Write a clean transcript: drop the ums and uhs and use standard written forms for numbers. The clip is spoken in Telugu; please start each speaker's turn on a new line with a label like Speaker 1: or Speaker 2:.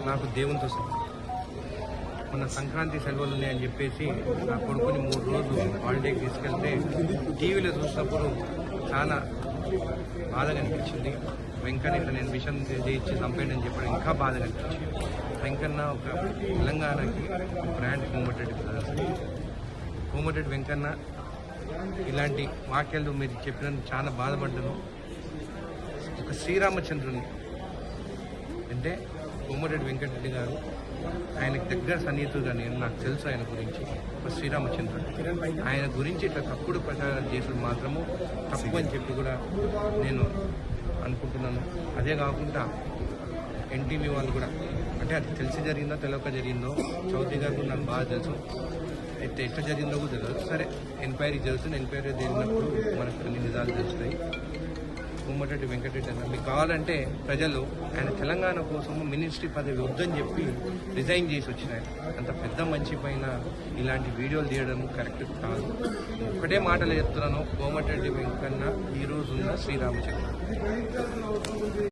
Speaker 1: నాకు దేవునితో సమానం. మొన్న సంక్రాంతి సెలవులు ఉన్నాయని చెప్పేసి నా కొడుకుని 3 రోజులు హాలిడేకి తీసుకెళ్తే టీవీలో చూసినప్పుడు చాలా బాధగా అనిపించింది. వెంకన్న ఇట్లా నేను విషయం చేయించి చంపేయడని చెప్పడం ఇంకా బాధగా అనిపించింది. వెంకన్న ఒక తెలంగాణకి బ్రాండ్ కోమటిరెడ్డి బ్రదర్స్. కోమటిరెడ్డి వెంకన్న ఇలాంటి వాక్యాలు మీరు చెప్పినందుకు చాలా బాధపడ్డాను. ఒక శ్రీరామచంద్రుని అంటే కోమటిరెడ్డి వెంకటరెడ్డి గారు ఆయనకు దగ్గర సన్నిహితుడుగా నాకు తెలుసు. ఆయన గురించి ఒక శ్రీరామచంద్రుడు, ఆయన గురించి ఇట్లా తప్పుడు ప్రచారం చేసేది మాత్రము తప్పు అని చెప్పి కూడా నేను అనుకుంటున్నాను. అదే కాకుండా ఎన్టీవీ వాళ్ళు కూడా అంటే అది తెలిసి జరిగిందో తెలియక జరిగిందో చౌదరి గారు కూడా నాకు బాగా తెలుసు. అయితే ఎట్లా జరిగిందో కూడా తెలియదు. సరే ఎంక్వైరీ జరుగుతుంది. ఎంక్వైరీ జరిగినప్పుడు మనకు అన్ని నిజాలు తెలుస్తాయి. కోమటిరెడ్డి వెంకటరెడ్డి అన్న మీకు కావాలంటే ప్రజలు ఆయన తెలంగాణ కోసం మినిస్ట్రీ పదవి వద్దని చెప్పి రిజైన్ చేసి వచ్చినాయి. అంత పెద్ద మనిషి పైన ఇలాంటి వీడియోలు తీయడం కరెక్ట్ కాదు. ఒకటే మాటలు చెప్తున్నాను, కోమటిరెడ్డి వెంకన్న ఈ రోజున్న శ్రీరామచంద్ర.